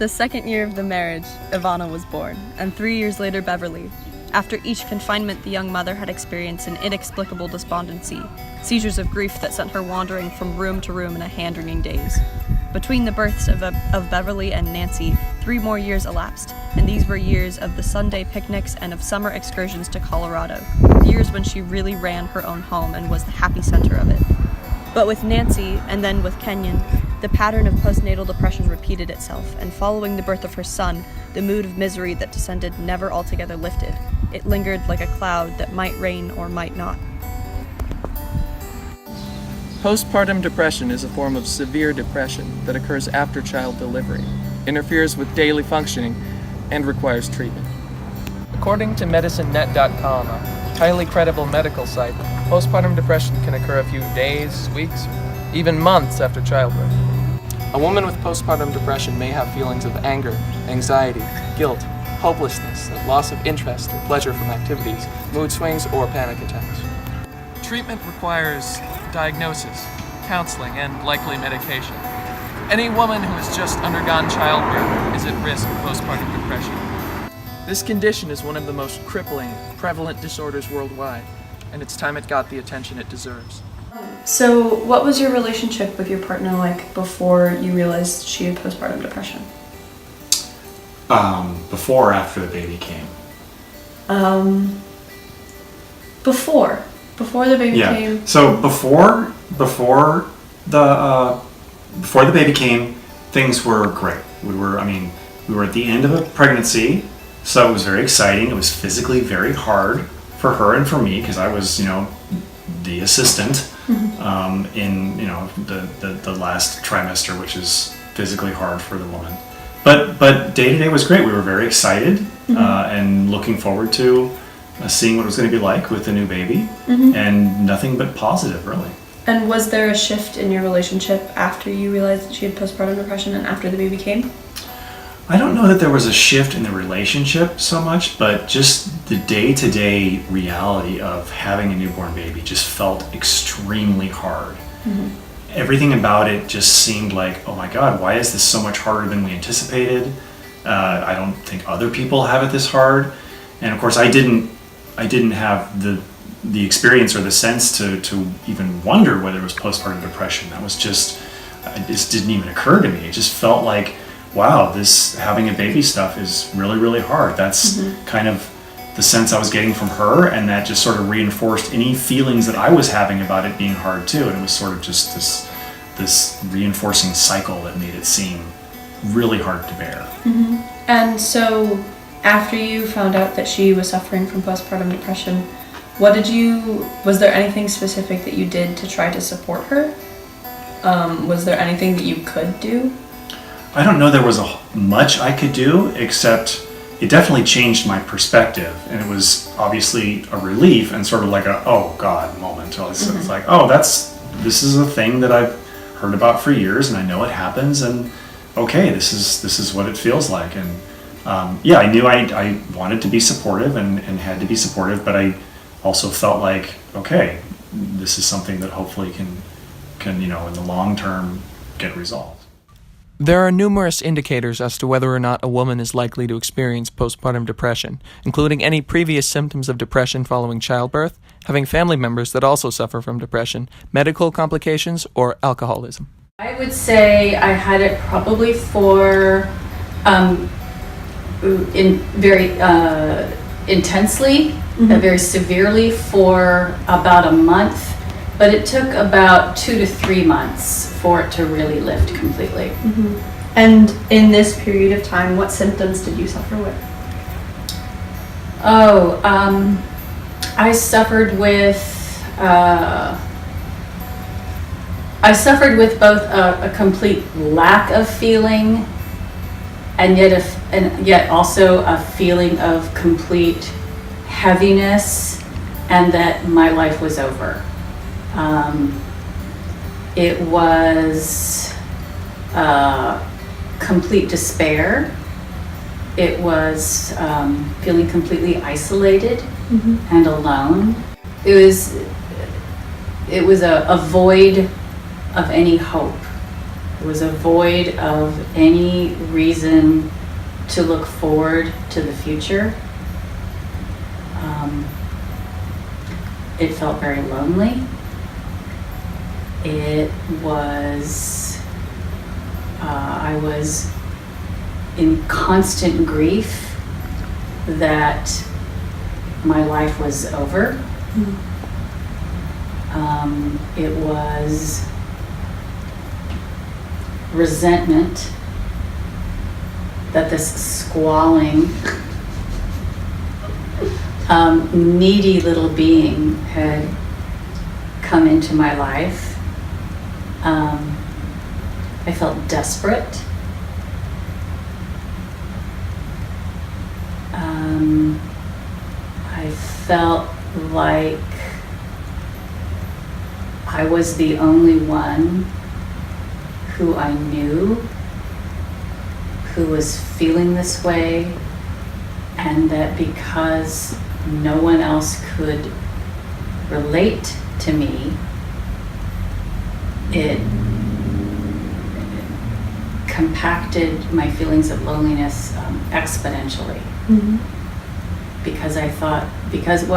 The second year of the marriage, Ivana was born, and 3 years later, Beverly. After each confinement, the young mother had experienced an inexplicable despondency, seizures of grief that sent her wandering from room to room in a hand-wringing daze. Between the births of Beverly and Nancy, 3 more years elapsed, and these were years of the Sunday picnics and of summer excursions to Colorado, years when she really ran her own home and was the happy center of it. But with Nancy, and then with Kenyon, the pattern of postnatal depression repeated itself, and following the birth of her son, the mood of misery that descended never altogether lifted. It lingered like a cloud that might rain or might not. Postpartum depression is a form of severe depression that occurs after child delivery, interferes with daily functioning, and requires treatment. According to MedicineNet.com, a highly credible medical site, postpartum depression can occur a few days, weeks, or even months after childbirth. A woman with postpartum depression may have feelings of anger, anxiety, guilt, hopelessness, loss of interest or pleasure from activities, mood swings, or panic attacks. Treatment requires diagnosis, counseling, and likely medication. Any woman who has just undergone childbirth is at risk of postpartum depression. This condition is one of the most crippling, prevalent disorders worldwide, and it's time it got the attention it deserves. So, what was your relationship with your partner like before you realized she had postpartum depression? Before or after the baby came? Before the baby came. So before the baby came, things were great. We were at the end of a pregnancy, so it was very exciting. It was physically very hard for her and for me because I was, the assistant in the last trimester, which is physically hard for the woman. But day to day was great. We were very excited and looking forward to seeing what it was going to be like with the new baby, and nothing but positive, really. And was there a shift in your relationship after you realized that she had postpartum depression and after the baby came? I don't know that there was a shift in the relationship so much, but just the day-to-day reality of having a newborn baby just felt extremely hard. Everything about it just seemed like, oh my God, why is this so much harder than we anticipated? I don't think other people have it this hard. And of course, I didn't have the experience or the sense to even wonder whether it was postpartum depression. That was just, it just didn't even occur to me. It just felt like, wow, this having a baby stuff is really, really hard. That's kind of the sense I was getting from her, and that just sort of reinforced any feelings that I was having about it being hard too. And it was sort of just this reinforcing cycle that made it seem really hard to bear. And so, after you found out that she was suffering from postpartum depression, was there anything specific that you did to try to support her? Was there anything that you could do? I don't know there was much I could do, except it definitely changed my perspective, and it was obviously a relief and sort of like a, oh God moment. It's like, oh, this is a thing that I've heard about for years, and I know it happens, and okay, this is what it feels like. And I knew I wanted to be supportive and had to be supportive, but I also felt like, okay, this is something that hopefully can in the long term get resolved. There are numerous indicators as to whether or not a woman is likely to experience postpartum depression, including any previous symptoms of depression following childbirth, having family members that also suffer from depression, medical complications, or alcoholism. I would say I had it probably for very intensely, very severely for about a month, but it took about 2 to 3 months for it to really lift completely. And in this period of time, what symptoms did you suffer with? I suffered with both a complete lack of feeling and yet also a feeling of complete heaviness and that my life was over. It was complete despair. It was feeling completely isolated and alone. It was a void of any hope. It was a void of any reason to look forward to the future. It felt very lonely. It was, I was in constant grief that my life was over. It was resentment that this squalling, needy little being had come into my life. I felt desperate. I felt like I was the only one who I knew who was feeling this way, and that because no one else could relate to me, it compacted my feelings of loneliness exponentially. Because I thought, because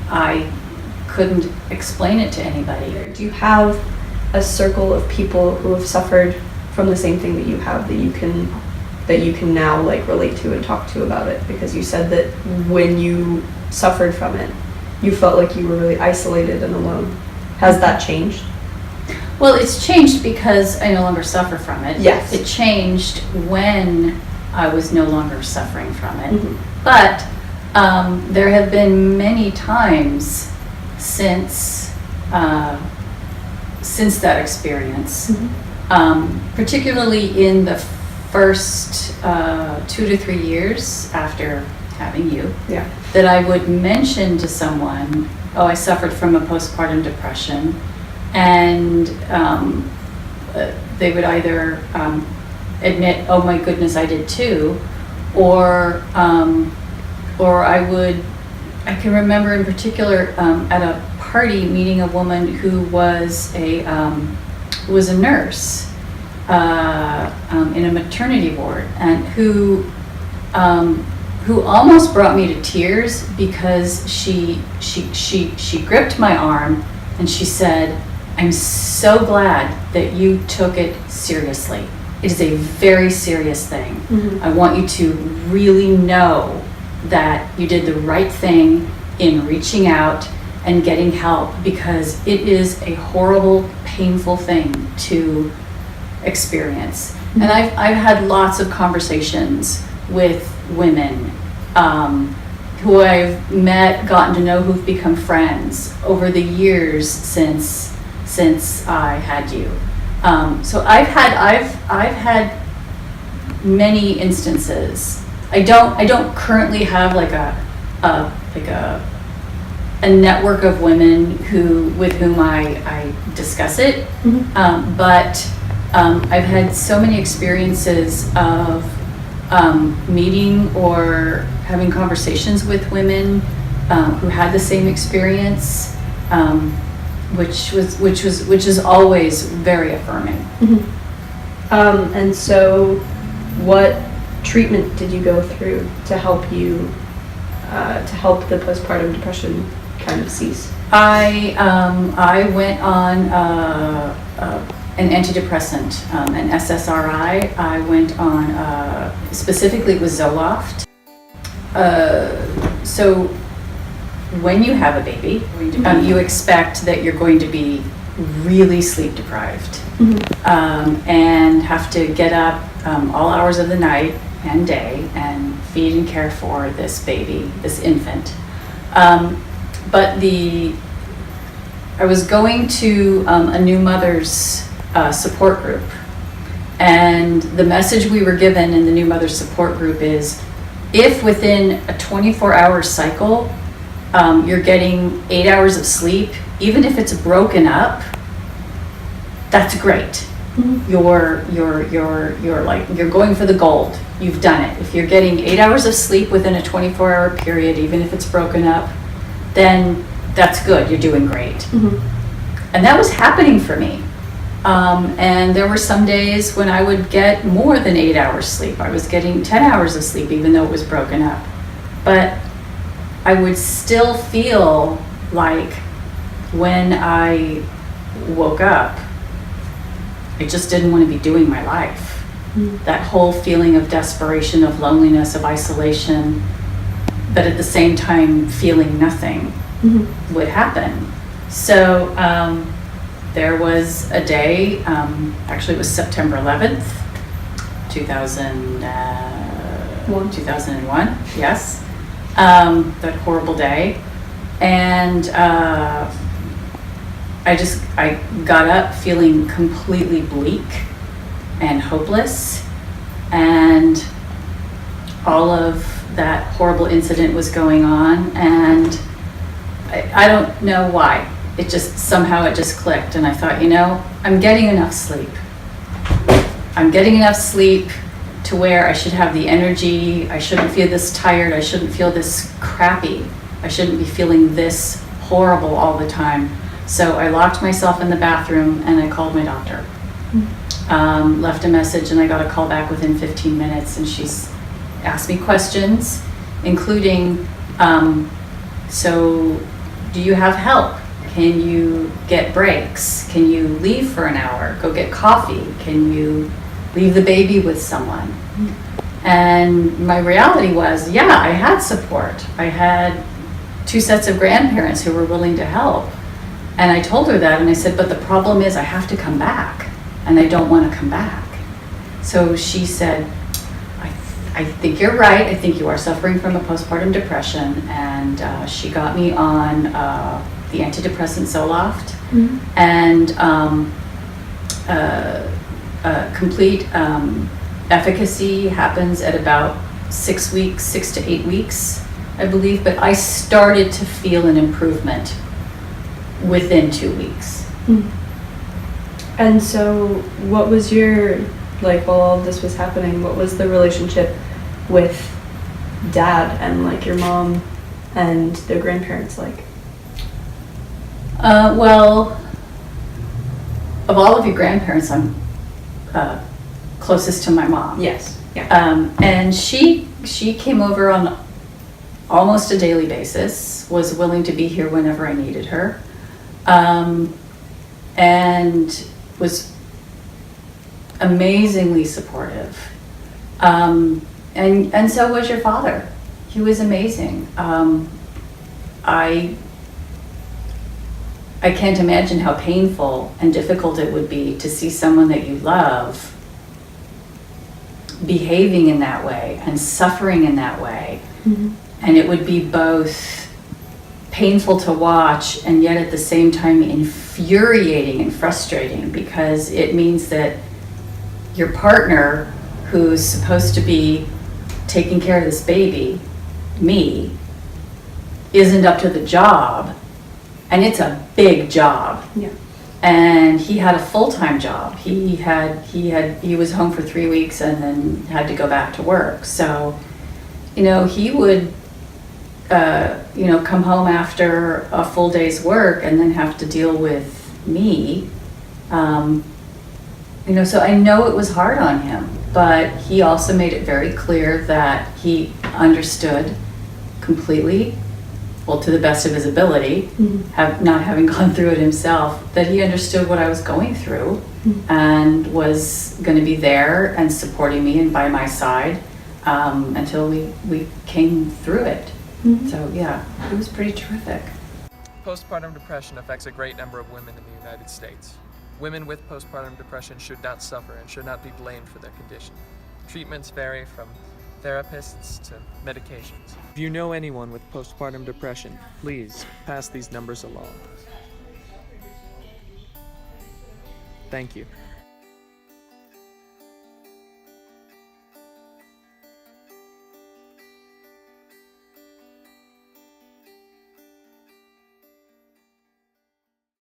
I couldn't explain it to anybody. Do you have a circle of people who have suffered from the same thing that you have, that you can now like relate to and talk to about it? Because you said that when you suffered from it, you felt like you were really isolated and alone. Has that changed? Well, it's changed because I no longer suffer from it. Yes. It changed when I was no longer suffering from it. Mm-hmm. But there have been many times since that experience, particularly in the first 2 to 3 years after having you, that I would mention to someone, oh, I suffered from a postpartum depression, and they would either admit, oh my goodness, I did too, or I can remember in particular at a party meeting a woman who was a nurse in a maternity ward, and who almost brought me to tears because she gripped my arm and she said, I'm so glad that you took it seriously. It is a very serious thing. I want you to really know that you did the right thing in reaching out and getting help, because it is a horrible, painful thing to experience. And I've had lots of conversations with women who I've met, gotten to know, who've become friends over the years since I had you. So I've had many instances. I don't currently have like a network of women with whom I discuss it, but I've had so many experiences of meeting or having conversations with women who had the same experience, which is always very affirming. And so, what treatment did you go through to help you to help the postpartum depression kind of cease? I went on an antidepressant, an SSRI. I went on specifically it was Zoloft. So when you have a baby, you expect that you're going to be really sleep deprived, and have to get up all hours of the night and day and feed and care for this baby, this infant. But I was going to a new mother's support group, and the message we were given in the new mother's support group is, if within a 24-hour cycle you're getting 8 hours of sleep, even if it's broken up, that's great. You're going for the gold. You've done it. If you're getting 8 hours of sleep within a 24-hour period, even if it's broken up, then that's good. You're doing great. And that was happening for me. And there were some days when I would get more than 8 hours sleep. I was getting 10 hours of sleep even though it was broken up. But I would still feel like when I woke up, I just didn't want to be doing my life. That whole feeling of desperation, of loneliness, of isolation, but at the same time feeling nothing would happen. So there was a day, actually it was September 11th, 2001, yes, that horrible day. And I got up feeling completely bleak and hopeless, and all of that horrible incident was going on, and I don't know why. It just clicked, and I thought, I'm getting enough sleep. I'm getting enough sleep to where I should have the energy. I shouldn't feel this tired. I shouldn't feel this crappy. I shouldn't be feeling this horrible all the time. So I locked myself in the bathroom and I called my doctor. Left a message, and I got a call back within 15 minutes, and she's asked me questions, including, so do you have help? Can you get breaks? Can you leave for an hour? Go get coffee? Can you leave the baby with someone? And my reality was, yeah, I had support. I had 2 sets of grandparents who were willing to help. And I told her that, and I said, but the problem is I have to come back, and I don't want to come back. So she said, I think you're right. I think you are suffering from a postpartum depression. And she got me on the antidepressant Zoloft, and complete efficacy happens at about 6 weeks, 6 to 8 weeks, I believe. But I started to feel an improvement within 2 weeks. And so what was your, while all of this was happening, what was the relationship with Dad and your mom and their grandparents like? Well, of all of your grandparents, I'm closest to my mom. Yes. Yeah. And she came over on almost a daily basis, was willing to be here whenever I needed her, and was amazingly supportive. And so was your father. He was amazing. I can't imagine how painful and difficult it would be to see someone that you love behaving in that way and suffering in that way. And it would be both painful to watch and yet at the same time infuriating and frustrating, because it means that your partner, who's supposed to be taking care of this baby, me, isn't up to the job. And it's a big job. Yeah. And he had a full-time job. He was home for 3 weeks and then had to go back to work. So, he would, come home after a full day's work and then have to deal with me. So I know it was hard on him, but he also made it very clear that he understood completely, well, to the best of his ability, not having gone through it himself, that he understood what I was going through and was going to be there and supporting me and by my side until we came through it. So yeah, it was pretty terrific. Postpartum depression affects a great number of women in the United States. Women with postpartum depression should not suffer and should not be blamed for their condition. Treatments vary from therapists to medications. If you know anyone with postpartum depression, please pass these numbers along. Thank you.